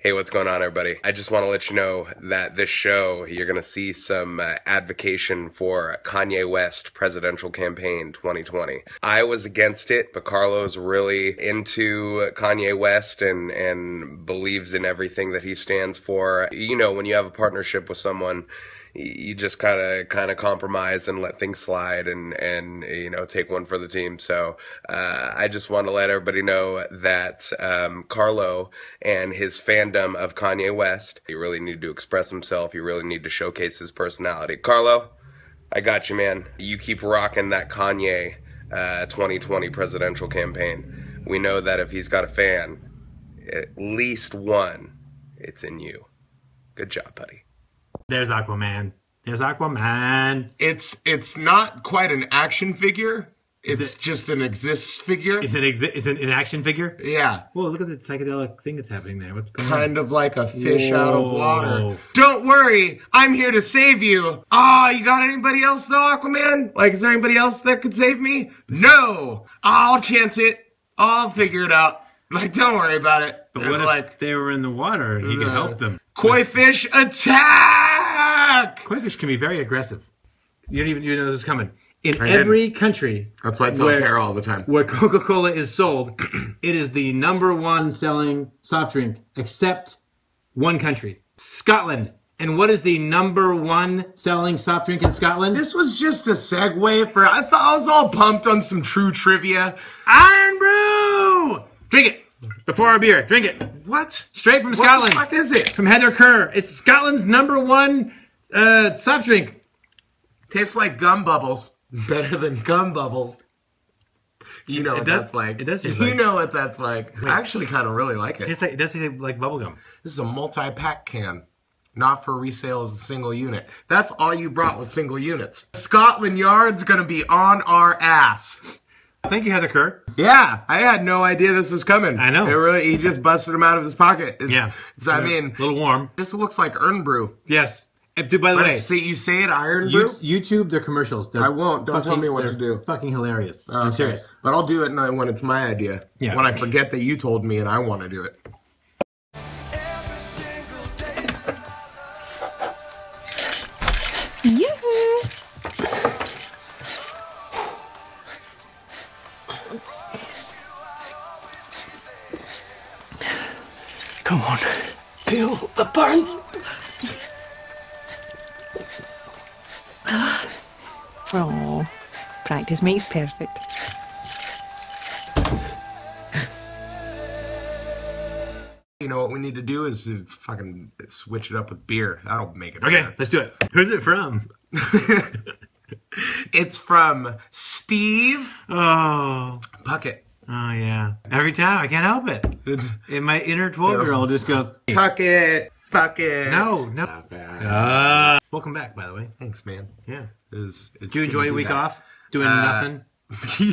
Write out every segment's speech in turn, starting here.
Hey, what's going on, everybody? I just want to let you know that this show, you're going to see some advocation for Kanye West presidential campaign 2020. I was against it, but Carlo's really into Kanye West and believes in everything that he stands for. You know, when you have a partnership with someone, you just kind of compromise and let things slide and you know, take one for the team. So I just want to let everybody know that Carlo and his fandom of Kanye West, he really need to express himself. You really need to showcase his personality. Carlo, I got you, man. You keep rocking that Kanye 2020 presidential campaign. We know that if he's got a fan, at least one, it's in you. Good job, buddy. There's Aquaman. There's Aquaman. It's not quite an action figure. It's just an exists figure. Is it an action figure? Yeah. Whoa, look at the psychedelic thing that's happening there. What's going on? Kind of like a fish out of water. Don't worry, I'm here to save you. Ah, you got anybody else though, Aquaman? Like, is there anybody else that could save me? No. I'll chance it. I'll figure it out. Like, don't worry about it. But what if they were in the water and he could help them? Koi fish attack! Koi fish can be very aggressive. You don't even know this is coming. In every country, that's why I tell Carol all the time, where Coca-Cola is sold, it is the #1 selling soft drink, except one country, Scotland. And what is the #1 selling soft drink in Scotland? This was just a segue for. I thought I was all pumped on some true trivia. Iron Brew. Drink it before our beer. Drink it. What? Straight from Scotland. What the fuck is it? From Heather Kerr. It's Scotland's #1 soft drink. Tastes like gum bubbles. Better than gum bubbles. You know what that's like. It does taste like. You know what that's like. I actually kind of really like it. It does taste like bubblegum. This is a multi-pack can. Not for resale as a single unit. That's all you brought was single units. Scotland Yard's gonna be on our ass. Thank you, Heather Kerr. Yeah, I had no idea this was coming. I know. He just busted them out of his pocket. I mean, a little warm. This looks like Earn Brew. Yes. By the way, you say it Iron Brew? YouTube their commercials. I won't. Don't tell me what to do. Fucking hilarious. I'm serious. But I'll do it when it's my idea. Yeah. When I forget that you told me and I want to do it. Yoo-hoo! Come on, feel the burn. Oh, practice makes perfect. You know what we need to do is fucking switch it up with beer. That'll make it Okay, better. let's do it. Who's it from? It's from Steve Puckett. Oh, yeah. Every time, I can't help it. And my inner 12-year-old just goes, Puckett, fuck it. No. Not bad. Welcome back, by the way. Thanks, man. Yeah. Is Did you enjoy your week off? Doing nothing?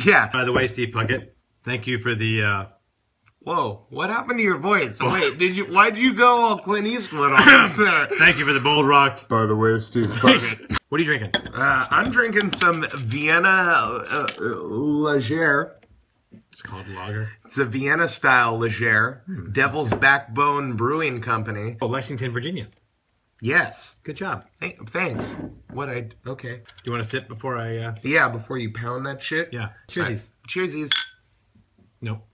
Yeah. By the way, Steve Puckett, thank you for the... Whoa, what happened to your voice? Wait, why'd you go all Clint Eastwood on this there? Thank you for the bold rock. By the way, Steve Puckett. What are you drinking? I'm drinking some Vienna Leger. It's called lager. It's a Vienna-style Leger. Devil's Backbone Brewing Company. Oh, Lexington, Virginia. Yes. Good job. Thanks. Okay. Do you want to sip before I... Yeah, before you pound that shit? Yeah. Cheersies. Cheersies. Nope.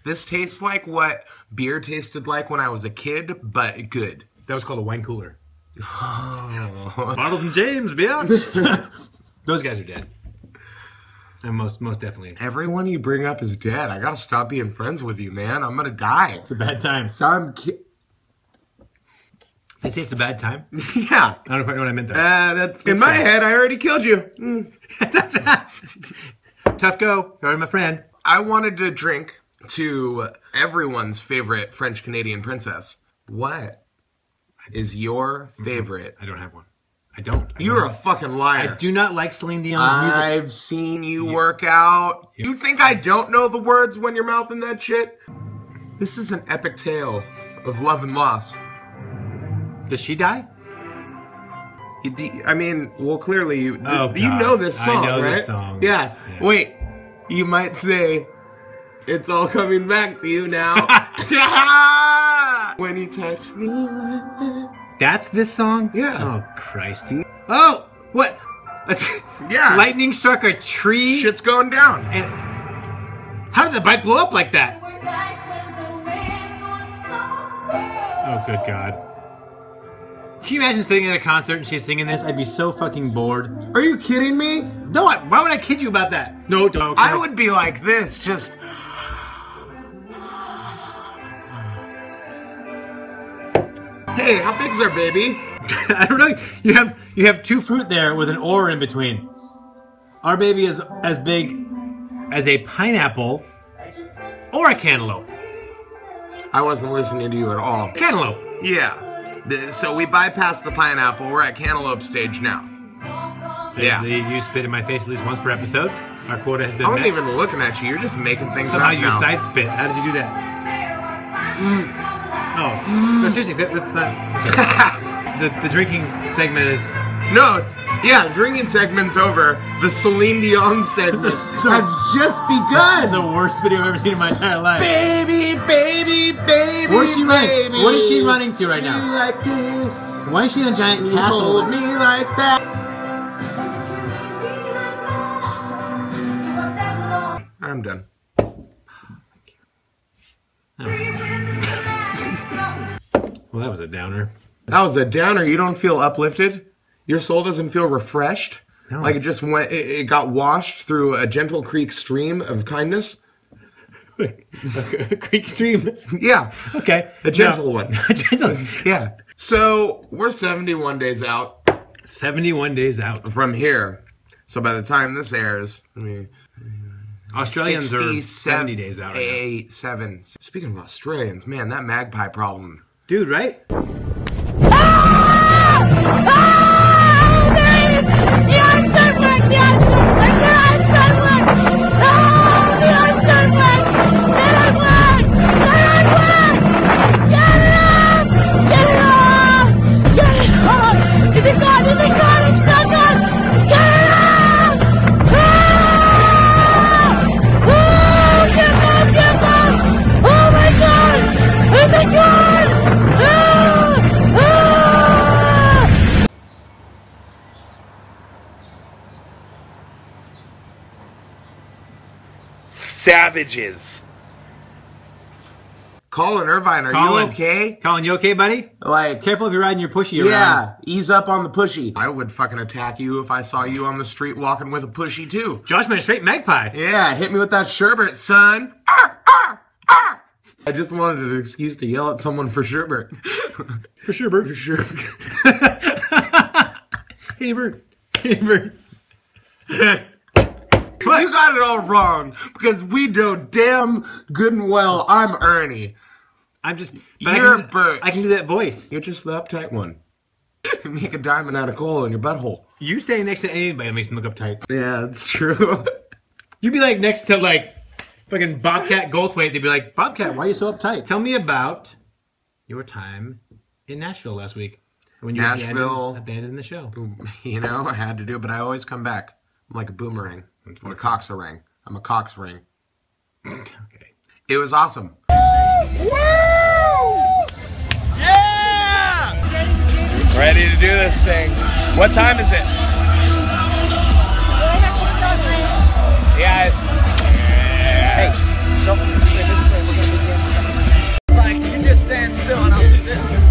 This tastes like what beer tasted like when I was a kid, but good. That was called a wine cooler. Oh. Bottle from James, bitch. Those guys are dead. And most definitely. Everyone you bring up is dead. I gotta stop being friends with you, man. I'm gonna die. It's a bad time. They say it's a bad time? Yeah. I don't quite know what I meant there. That's in my head. I already killed you. That's tough go. You're my friend. I wanted to drink to everyone's favorite French Canadian princess. What is your favorite? I don't have one. I don't. You're a fucking liar. I do not like Celine Dion's music. I've seen you work out. You think I don't know the words when you're mouthing that shit? This is an epic tale of love and loss. Does she die? I mean, well, clearly you God. know this song, I know right? this song. Yeah. Wait, you might say, it's all coming back to you now. When you touch me like that. That's this song? Yeah. Oh, Christ. Oh, what? Yeah. Lightning struck a tree. Shit's going down. And how did the bike blow up like that? Oh, good God. Can you imagine sitting at a concert and she's singing this? I'd be so fucking bored. Are you kidding me? No, why would I kid you about that? No, don't. I would be like this, just... Hey, how big's our baby? I don't know. You have two fruit there with an or in between. Our baby is as big as a pineapple or a cantaloupe. I wasn't listening to you at all. Cantaloupe. Yeah. So we bypassed the pineapple. We're at cantaloupe stage now. Yeah. You spit in my face at least once per episode. Our quota has been I wasn't met. even looking at you. You're just making things Somehow up you now. side spit. How did you do that? Oh, no, seriously, that's not. the drinking segment is. No, yeah, drinking segment's over. The Celine Dion segment has just This begun. is the worst video I've ever seen in my entire life. Baby, baby, baby. Where's she running? baby. What is she running to right now? Like this. Why is she in a giant castle? Hold me like that. I'm done. Well, that was a downer. That was a downer. You don't feel uplifted? Your soul doesn't feel refreshed? No. Like it just went, it got washed through a gentle creek stream of kindness? A creek stream. Yeah. Okay. A gentle one. A gentle. Yeah. So we're 71 days out 71 days out. from here. So by the time this airs, I mean, Australians are 70 days out. Right now. 8, 7. Speaking of Australians, man, that magpie problem. Dude, right? Savages. Colin Irvine, are Colin. you okay? Colin, you okay, buddy? Like, Careful if you're riding your pushy around. yeah, ease up on the pushy. I would fucking attack you if I saw you on the street walking with a pushy too. Josh went straight magpie. Yeah, hit me with that Sherbert, son. Arr, arr, arr. I just wanted an excuse to yell at someone for Sherbert. For sure, Bert. For sure. Hey, Bert. Hey, Bert. You got it all wrong because we know damn good and well I'm Ernie. I'm just. You're Bert. I can do that voice. You're just the uptight one. Make a diamond out of coal in your butthole. You standing next to anybody that makes them look uptight. Yeah, that's true. You'd be like next to like fucking Bobcat Goldthwait. They'd be like, Bobcat, why are you so uptight? Tell me about your time in Nashville last week when you Nashville. abandoned the show. You know, I had to do it, but I always come back. I'm like a boomerang. I'm a cox-a-ring. I'm a cox ring. Okay. It was awesome. Ready to do this thing. What time is it? Yeah. Hey, so it's like you just stand still and I'll do this.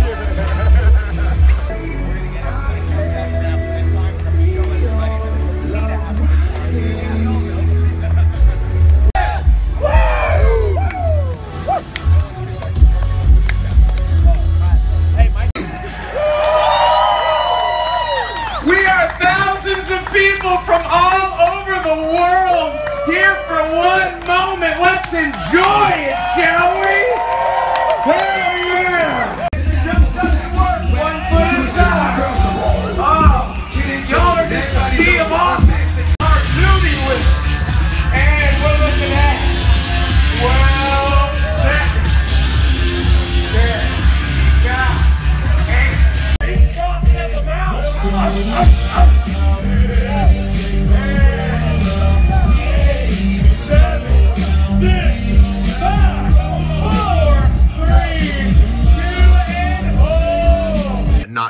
We are thousands of people from all over the world here for one moment. Let's enjoy it, shall we? Hell yeah! Just doesn't work 1 foot at a time. Oh, y'all are just a sea of awesome. Our Judy with, and we're looking at 12 seconds. There. Yeah. Ain't talking at the mouth.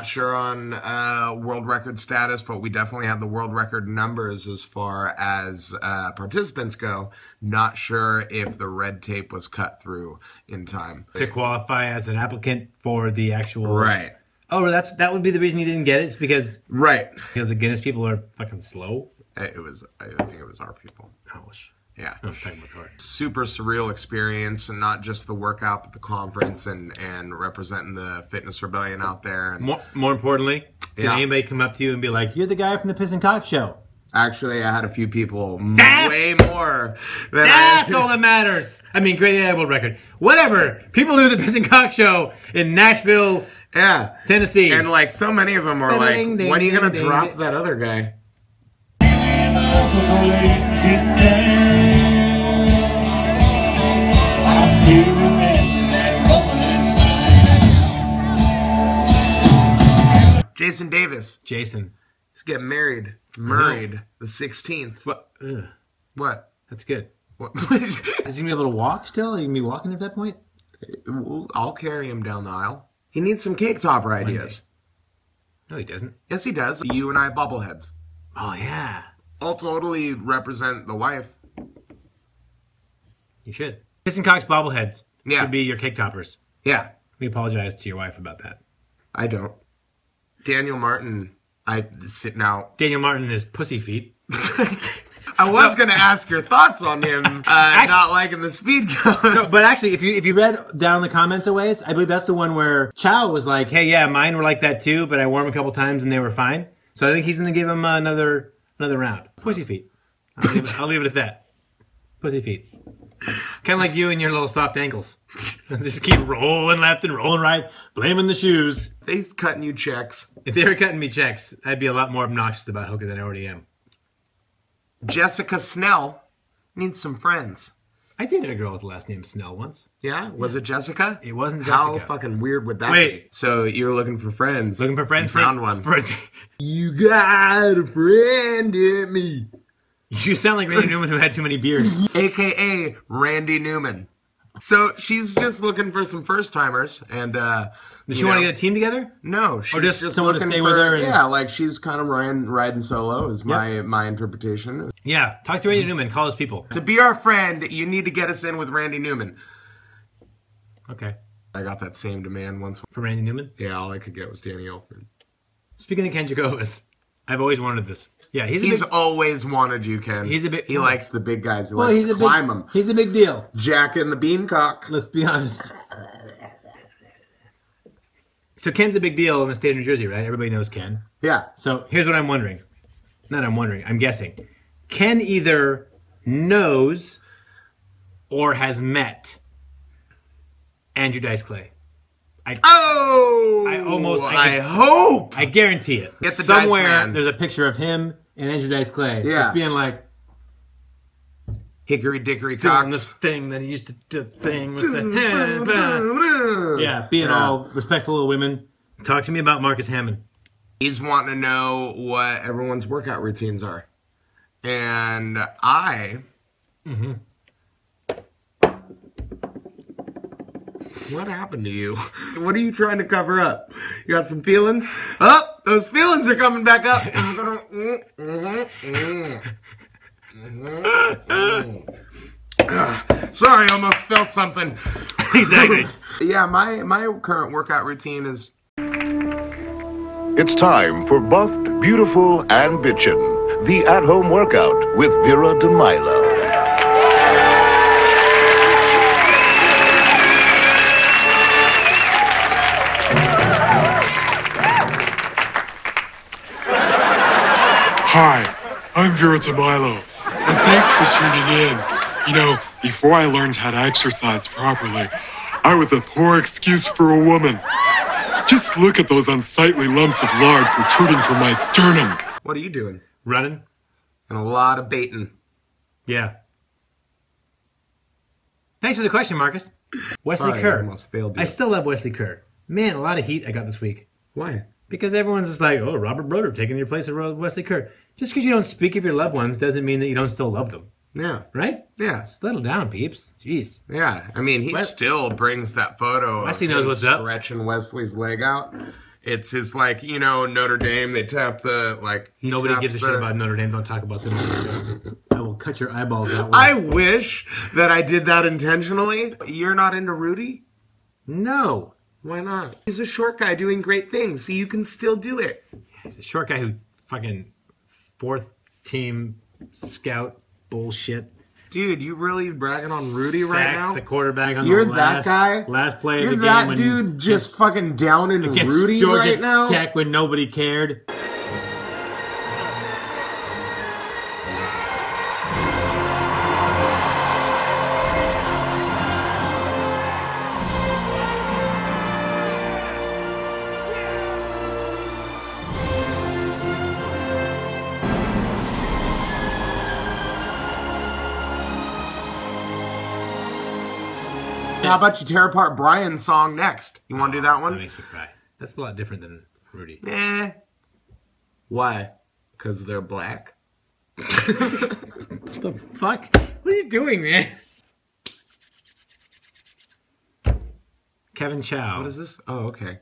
Not sure on world record status, but we definitely have the world record numbers as far as participants go. Not sure if the red tape was cut through in time. To qualify as an applicant for the actual... Right. Oh, that would be the reason you didn't get it? It's because... Right. Because the Guinness people are fucking slow? I think it was our people. Ouch. Yeah. I'm talking about her. Super surreal experience, and not just the workout, but the conference and representing the fitness rebellion out there. And More importantly, can anybody come up to you and be like, "You're the guy from the Pis N Cox show"? actually, I had a few people way more than That's all that matters. I mean, great world record. Whatever. People do the Pis N Cox show in Nashville, Tennessee. And like so many of them are like, when are you going to drop that other guy? Jason Davis. Jason. He's getting married the 16th. What? Ugh. What? That's good. What? Is he going to be able to walk still? Are you going to be walking at that point? I'll carry him down the aisle. He needs some cake topper ideas. No, he doesn't. Yes, he does. You and I bobbleheads. Oh, yeah. I'll totally represent the wife. You should. Pis N Cox bobbleheads should be your cake toppers. Yeah. We apologize to your wife about that. I don't. Daniel Martin, Daniel Martin is pussy feet. I was going to ask your thoughts on him not liking the speed cones. No, but actually, if you read down the comments a ways, I believe that's the one where Chow was like, hey, yeah, mine were like that too, but I wore them a couple times and they were fine. So I think he's going to give him another round. Pussy feet. I'll leave it at that. Pussy feet. Kind of like you and your little soft ankles. Just keep rolling left and rolling right, blaming the shoes. They's cutting you checks. If they were cutting me checks, I'd be a lot more obnoxious about hooker than I already am. Jessica Snell needs some friends. I dated a girl with the last name Snell once. Yeah? Was it Jessica? It wasn't Jessica. How fucking weird would that be? So you were looking for friends. Looking for friends? You found one. You got a friend in me. You sound like Randy Newman who had too many beers. AKA Randy Newman. So she's just looking for some first-timers, and does she want to get a team together? No, she's or just someone to stay with her. Yeah, like she's kind of riding solo is my interpretation. Yeah, talk to Randy Newman. Call his people. To be our friend, you need to get us in with Randy Newman. Okay. I got that same demand once. For Randy Newman? Yeah, all I could get was Danny Elfman. Speaking of Ken Jacobus, I've always wanted this. Yeah, he's always wanted you, Ken. He likes the big guys. He likes to climb them. He's a big deal. Jack and the Beancock. Let's be honest. So Ken's a big deal in the state of New Jersey, right? Everybody knows Ken. Yeah. So here's what I'm wondering. I'm guessing. Ken either knows or has met Andrew Dice Clay. I hope. I guarantee it. Get the Somewhere Dice Man. There's a picture of him and Andrew Dice Clay. Yeah. Just being like, Hickory Dickory doing the Cox. thing that he used to do with the yeah, being all respectful of women. Talk to me about Marcus Hammond. He's wanting to know what everyone's workout routines are. And I... What happened to you? What are you trying to cover up? You got some feelings? Oh, those feelings are coming back up. Sorry, I almost felt something. Exactly. Yeah, my current workout routine is... It's time for Buffed, Beautiful, and Bitchin', the at-home workout with Vera DeMilo. Hi, I'm Vera DeMilo, and thanks for tuning in. You know, before I learned how to exercise properly, I was a poor excuse for a woman. Just look at those unsightly lumps of lard protruding from my sternum. What are you doing? Running? And a lot of baiting. Yeah. Thanks for the question, Marcus. Wesley Sorry, Kerr. I almost failed you. I still love Wesley Kerr. Man, a lot of heat I got this week. Why? Because everyone's just like, oh, Robert Broder taking your place of Wesley Kerr. Just because you don't speak of your loved ones doesn't mean that you don't still love them. Yeah. Right? Yeah. Settle down, peeps. Jeez. Yeah. I mean, he still brings that photo Wesley of knows him what's up. stretching Wesley's leg out. It's his, like, you know, Notre Dame. They tap the, like... Nobody gives a shit about Notre Dame. Don't talk about them. I will cut your eyeballs out. I wish that I did that intentionally. You're not into Rudy? No. Why not? He's a short guy doing great things, so you can still do it. He's a short guy who fucking fourth team scout bullshit. Dude, you really bragging on Rudy right now? The quarterback on You're the that guy? last play of You're the game. that when dude just fucking down in against Rudy Georgia right now? Tech when nobody cared. How about you tear apart Brian's song next? You want to do that That one? makes me cry. That's a lot different than Rudy. Eh. Why? Because they're black? What the fuck? What are you doing, man? Kevin Chow. What is this? Oh, okay.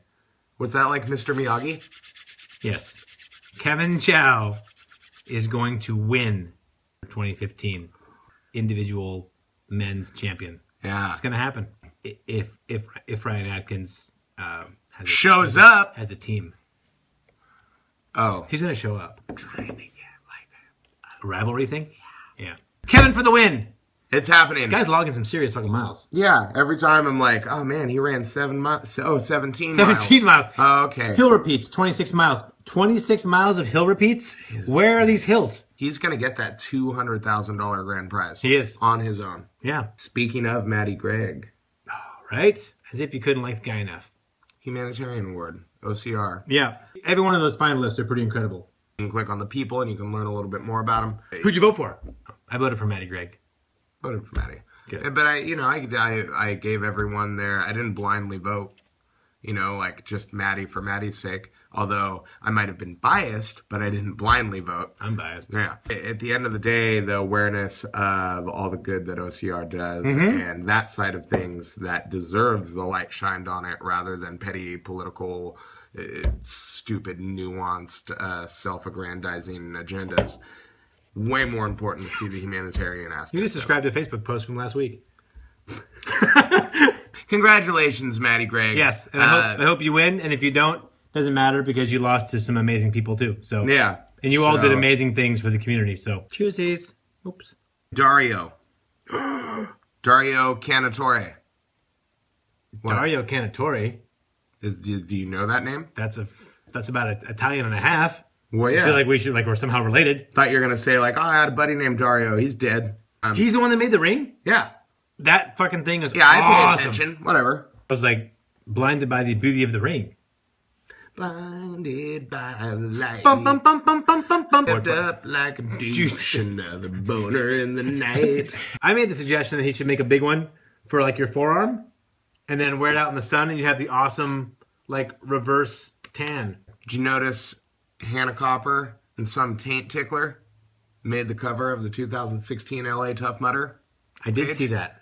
Was that like Mr. Miyagi? Yes. Kevin Chow is going to win the 2015 individual men's champion. Yeah. It's going to happen if Ryan Atkins Shows up. as a team. Oh. He's going to show up. Trying to get like a rivalry thing. Yeah. Kevin for the win. It's happening. Guy's logging some serious fucking miles. Yeah, every time I'm like, oh man, he ran 7 miles. Oh, 17 17 miles. Oh, okay. Hill repeats, 26 miles. 26 miles of hill repeats? Where are these hills? He's going to get that $200,000 grand prize. He is. On his own. Yeah. Speaking of Matty Gregg. Right? As if you couldn't like the guy enough. Humanitarian Award. OCR. Yeah. Every one of those finalists are pretty incredible. You can click on the people and you can learn a little bit more about him. Who'd you vote for? I voted for Matty Gregg. Voted for Matty. Good. But I gave everyone there. I didn't blindly vote. You know, like just Matty for Matty's sake. Although I might have been biased, but I didn't blindly vote. I'm biased. Yeah. At the end of the day, the awareness of all the good that OCR does and that side of things that deserves the light shined on it rather than petty political, stupid, nuanced, self-aggrandizing agendas. Way more important to see the humanitarian aspect. You just described a Facebook post from last week. Congratulations, Matty Gregg. Yes, and I hope you win. And if you don't, doesn't matter because you lost to some amazing people too. So yeah, and you all did amazing things for the community. So choosies. Oops. Dario Canatore. What? Dario Canatore. Do you know that name? That's about an Italian and a half. Well, yeah. I feel like we're somehow related. Thought you were gonna say like, oh, I had a buddy named Dario. He's dead. He's the one that made the ring. Yeah. That fucking thing is Yeah, I pay awesome. attention. Whatever. I was like blinded by the beauty of the ring. Blinded by the light. Bum, bum, bum, bum, bum, bum, bum. Stepped up like a douche, another boner in the night. I made the suggestion that he should make a big one for like your forearm, and then wear it out in the sun, and you have the awesome like reverse tan. Did you notice Hannah Copper and some taint tickler made the cover of the 2016 LA Tough Mudder? I did page? see that.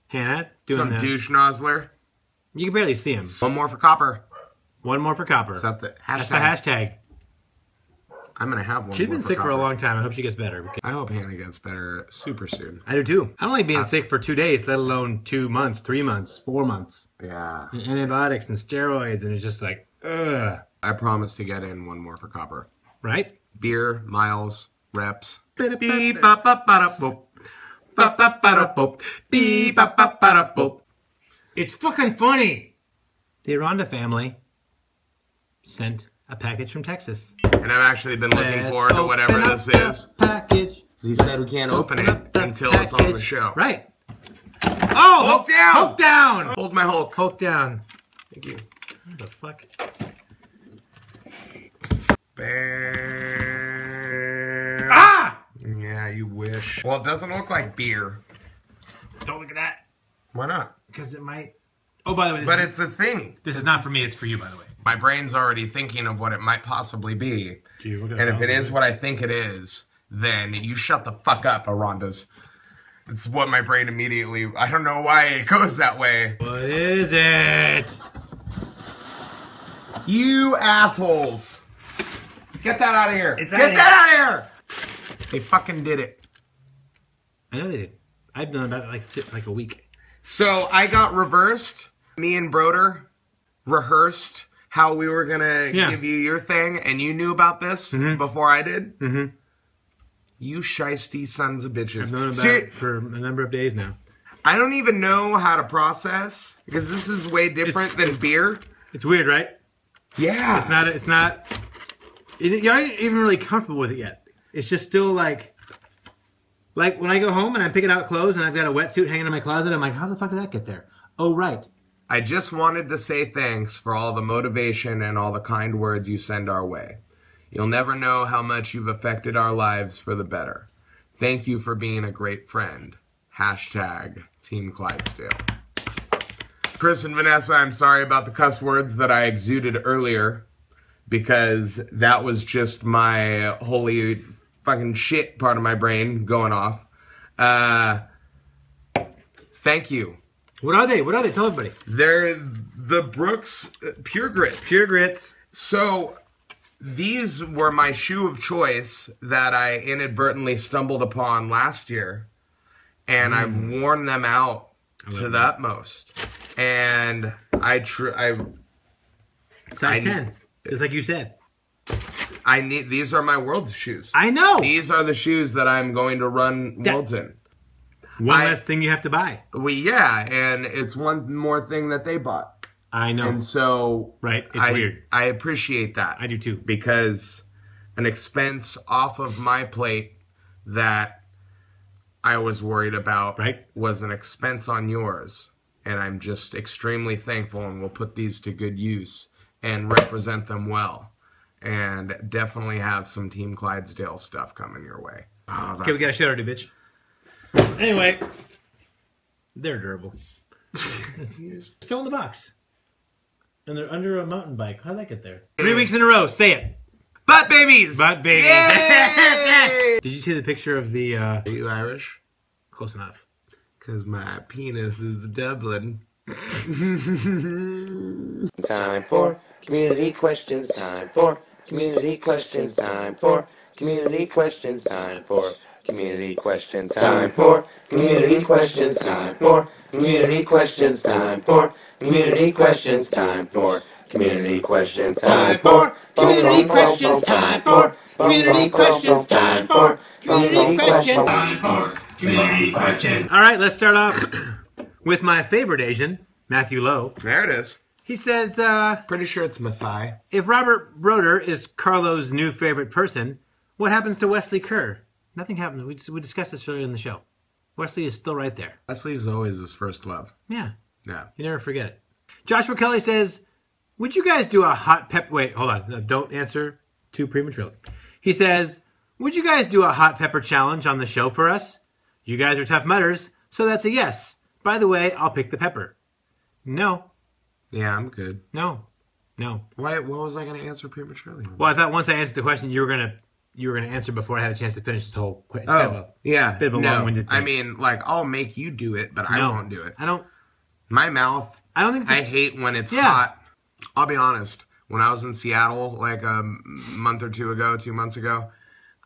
Hannah doing Some that. douche nozzler. You can barely see him. One more for Copper. One more for Copper. Is that the That's hashtag? the hashtag. I'm gonna have one. She's more been for sick for a Copper. long time. I hope she gets better. I hope Hannah gets better super soon. I do too. I don't like being sick for 2 days, let alone 2 months, 3 months, 4 months. Yeah. And antibiotics and steroids, and it's just like, ugh. I promise to get in one more for Copper. Right? Beer, miles, reps. Beep, bop, bop, bada, boop. Bop, bop, bada, boop. Beep, bop, bop, bada, boop. It's fucking funny. The Aranda family sent a package from Texas. And I've actually been looking forward to whatever this is. Package. He said we can't open it until it's on the show. Right. Oh, Hulk down! Hulk down! Hold my Hulk. Hulk down. Thank you. What the fuck? Bam. Ah! Yeah, you wish. Well, it doesn't look like beer. Don't look at that. Why not? Because it might... Oh, by the way, But it's a thing. this is not for me. It's for you, by the way. My brain's already thinking of what it might possibly be. Gee, look at And if that. it is what I think it is, then you shut the fuck up, Arandas. It's what my brain immediately... I don't know why it goes that way. What is it? You assholes. Get that out of here. It's Get outta that out of here. They fucking did it. I know they did. I've done about like a week. So I got reversed. Me and Broder rehearsed how we were going to give you your thing, and you knew about this before I did. Mm-hmm. You shiesty sons of bitches. I've known about it for a number of days now. I don't even know how to process, because this is way different than beer. It's weird, right? Yeah. It's not. You're not even really comfortable with it yet. It's just still like when I go home and I'm picking out clothes and I've got a wetsuit hanging in my closet, I'm like, how the fuck did that get there? Oh, right. I just wanted to say thanks for all the motivation and all the kind words you send our way. You'll never know how much you've affected our lives for the better. Thank you for being a great friend. Hashtag Team Clydesdale. Chris and Vanessa, I'm sorry about the cuss words that I exuded earlier, because that was just my holy fucking shit part of my brain going off. Thank you. What are they? What are they? Tell everybody. They're the Brooks Pure Grits. Pure Grits. So these were my shoe of choice that I inadvertently stumbled upon last year, and I've worn them out to the utmost. And size 10, just like you said. These are my world shoes. I know. These are the shoes that I'm going to run worlds in. One less thing you have to buy. And it's one more thing that they bought. I know. And so it's weird. I appreciate that. I do too. Because an expense off of my plate that I was worried about was an expense on yours. And I'm just extremely thankful, and we'll put these to good use and represent them well. And definitely have some Team Clydesdale stuff coming your way. Okay, we got a shout out to bitch. Anyway, they're durable. Still in the box. And they're under a mountain bike. How'd that get there? 3 weeks in a row. Say it. Butt babies! Butt babies. Yay! Did you see the picture of the... Are you Irish? Close enough. Because my penis is Dublin. Time for community questions. Time for community questions. Time for community questions. Time for community questions. Time for community questions. Time for community questions. Time for community questions. Time for community questions. Time for community questions. Time for community questions. Time for community questions. Time for community questions. All right, let's start off with my favorite Asian, Matthew Lowe. There it is. He says, pretty sure it's Mathai. If Robert Broder is Carlo's new favorite person, what happens to Wesley Kerr? Nothing happened. We discussed this earlier in the show. Wesley is still right there. Wesley's always his first love. Yeah. Yeah. You never forget it. Joshua Kelly says, would you guys do a hot pep... Wait, hold on. No, don't answer too prematurely. He says, would you guys do a hot pepper challenge on the show for us? You guys are tough mutters, so that's a yes. By the way, I'll pick the pepper. No. Yeah, I'm good. No. Why? What was I going to answer prematurely? Well, I thought once I answered the question, you were gonna answer before I had a chance to finish this whole question. Yeah. Bit of a long-winded thing. I mean, like, I'll make you do it, but I won't do it. I don't. My mouth. I don't think. I hate when it's hot. I'll be honest. When I was in Seattle, like a month or 2 months ago,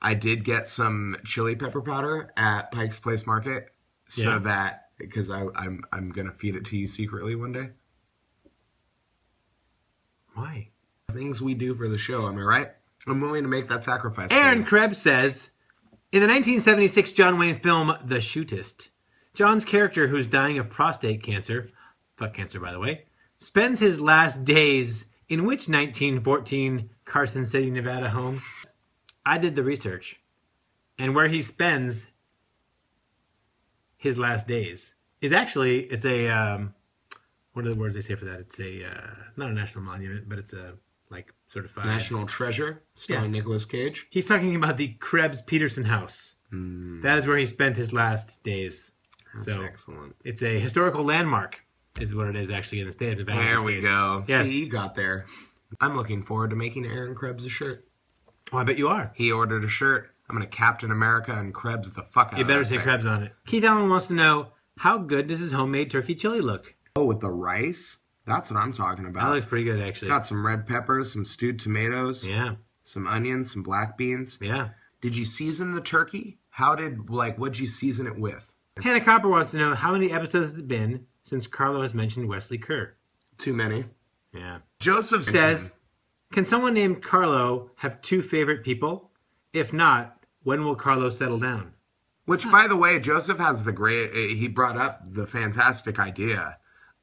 I did get some chili pepper powder at Pike's Place Market, so that because I'm gonna feed it to you secretly one day. Why? Things we do for the show, am I right? I'm willing to make that sacrifice. Aaron Krebs says, in the 1976 John Wayne film The Shootist, John's character, who's dying of prostate cancer, fuck cancer by the way, spends his last days in which 1914 Carson City, Nevada home? I did the research. And where he spends his last days is actually, it's a, what are the words they say for that? It's a, not a national monument, but it's a, like, certified. National Treasure, starring Nicolas Cage. He's talking about the Krebs Peterson House. That is where he spent his last days. That's excellent. It's a historical landmark, is what it is actually in the state of Nevada. There we go. Yes. See, you got there. I'm looking forward to making Aaron Krebs a shirt. Oh, I bet you are. He ordered a shirt. I'm going to Captain America and Krebs the fuck out of it. You better say Krebs on it. Keith Allen wants to know, how good does his homemade turkey chili look? Oh, with the rice? That's what I'm talking That about. looks pretty good, actually. Got some red peppers, some stewed tomatoes, Yeah. some onions, some black beans. Yeah. Did you season the turkey? What'd you season it with? Hannah Copper wants to know how many episodes has it been since Carlo has mentioned Wesley Kerr. Too many. Yeah. Joseph Says, can someone named Carlo have 2 favorite people? If not, when will Carlo settle down? Which, by the way, Joseph has he brought up the fantastic idea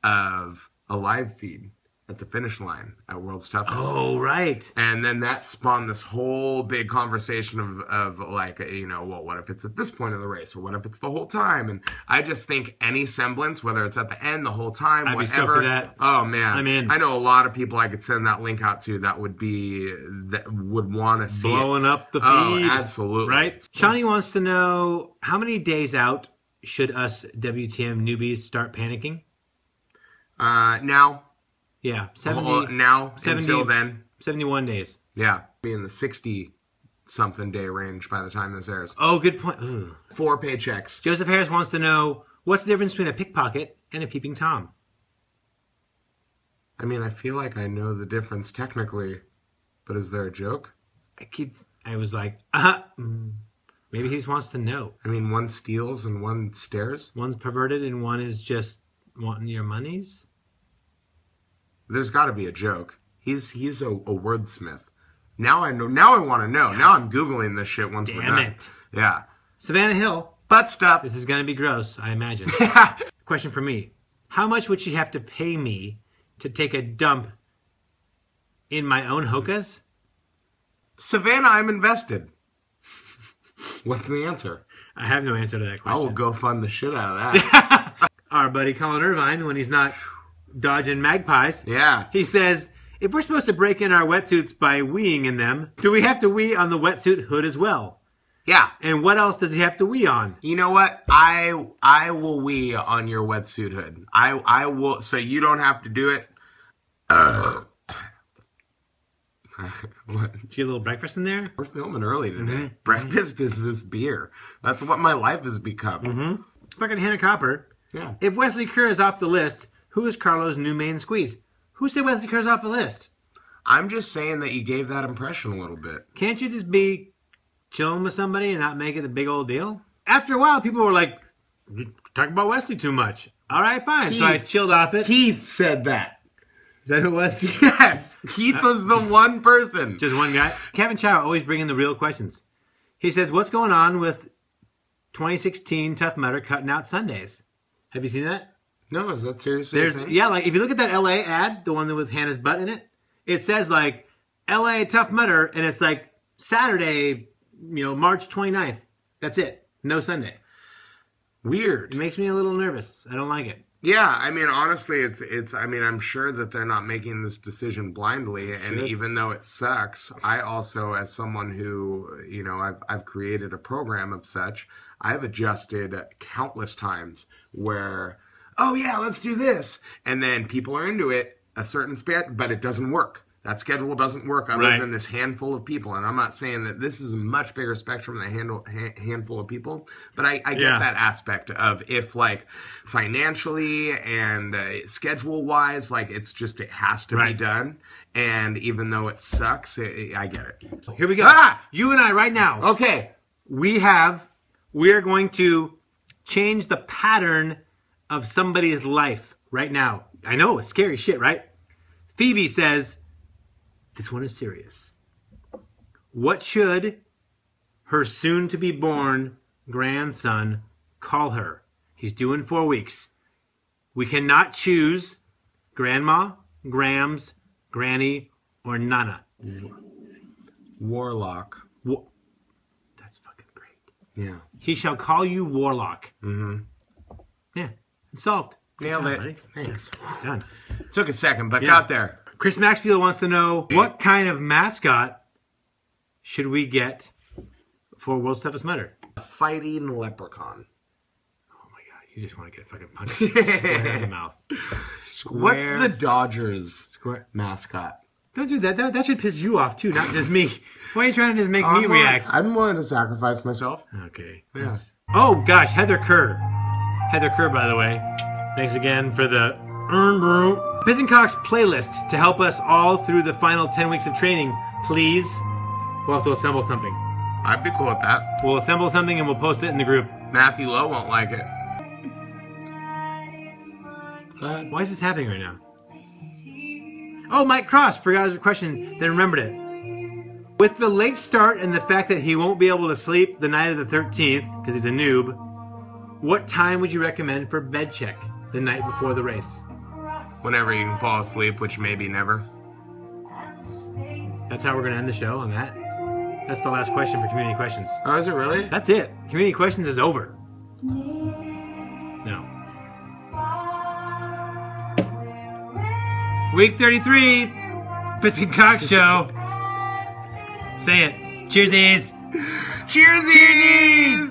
of a live feed at the finish line at World's Toughest. Oh, right. And then that spawned this whole big conversation of like, well, what if it's at this point of the race? Or what if it's the whole time? And I just think any semblance, whether it's at the end, the whole time, I'd whatever. be stoked for that. Oh, man. I'm in. I know a lot of people I could send that link out to that would want to see Blowing up the feed. Oh, absolutely. Right? Shawnee wants to know, how many days out should us WTM newbies start panicking? Now. Yeah. 70, until then. 71 days. Yeah. Be in the 60-something day range by the time this airs. Oh, good point. Ugh. 4 paychecks. Joseph Harris wants to know, what's the difference between a pickpocket and a peeping Tom? I mean, I feel like I know the difference technically, but is there a joke? I was like, maybe he just wants to know. I mean, one steals and one stares? One's perverted and one is just wanting your monies? There's got to be a joke. He's a wordsmith. Now I know. Now I want to know. Now I'm Googling this shit once we're done. Damn it. Yeah. Savannah Hill. Butt stuff. This is going to be gross, I imagine. Question for me. How much would she have to pay me to take a dump in my own hokas? Savannah, I'm invested. What's the answer? I have no answer to that question. I will go fund the shit out of that. Our buddy Colin Irvine, when he's not dodging magpies, yeah, he says, if we're supposed to break in our wetsuits by weeing in them, do we have to wee on the wetsuit hood as well? Yeah. And what else does he have to wee on? You know what? I will wee on your wetsuit hood. I will, so you don't have to do it. What? Did you get a little breakfast in there? We're filming early today. Mm-hmm. Breakfast is this beer. That's what my life has become. Mm-hmm. Fucking Hannah Copper. Yeah. If Wesley Kerr is off the list, who is Carlo's new main squeeze? Who said Wesley Kerr's off the list? I'm just saying that you gave that impression a little bit. Can't you just be chilling with somebody and not make it a big old deal? After a while, people were like, you talk about Wesley too much. All right, fine. So I chilled off it. Keith said that. Is that who it was? Yes. Keith was the one person. Just one guy. Kevin Chow always bringing the real questions. He says, what's going on with 2016 Tough Mudder cutting out Sundays? Have you seen that? No, is that seriously a thing? Yeah, like if you look at that LA ad, the one with Hannah's butt in it, it says like LA Tough Mudder, and it's like Saturday, March 29th. That's it. No Sunday. Weird. It makes me a little nervous. I don't like it. Yeah, I mean, honestly, it's. I mean, I'm sure that they're not making this decision blindly, and even though it sucks, I also, as someone who, I've created a program of such, I've adjusted countless times where, oh yeah, let's do this, and then people are into it a certain span, but it doesn't work. That schedule doesn't work other than this handful of people. And I'm not saying that this is a much bigger spectrum than a handful of people, but I get that aspect of if like financially and schedule-wise, like it has to be done. And even though it sucks, I get it. Here we go. You and I right now. Okay. We are going to change the pattern of somebody's life right now. I know, it's scary shit, right? Phoebe says, this one is serious. What should her soon-to-be-born grandson call her? He's due in 4 weeks. We cannot choose Grandma, Grams, Granny, or Nana. Warlock. That's fucking great. Yeah. He shall call you Warlock. Mm-hmm. Yeah, it's solved. Nailed it. Buddy. Thanks. Done. Took a second, but got there. Chris Maxfield wants to know, what kind of mascot should we get for World's Toughest Mudder? A fighting leprechaun. Oh my god, you just want to get fucking punched square in the mouth. What's the Dodgers mascot? Don't do that. That should piss you off too, not just me. Why are you trying to just make me react? I'm willing to sacrifice myself. Okay. Yeah. Oh gosh, Heather Kerr. Heather Kerr, by the way. Thanks again for the Pis N Cox playlist to help us all through the final 10 weeks of training, please. We'll have to assemble something. I'd be cool with that. We'll assemble something and we'll post it in the group. Matthew Lowe won't like it. Go ahead. Why is this happening right now? Oh, Mike Cross forgot his question, then remembered it. With the late start and the fact that he won't be able to sleep the night of the 13th, because he's a noob, what time would you recommend for bed check the night before the race? Whenever you can fall asleep, which maybe never. That's how we're going to end the show on that. That's the last question for community questions. Oh, is it really? That's it. Community questions is over. No. Week 33, Pis N Cox show. Say it. Cheersies. Cheersies!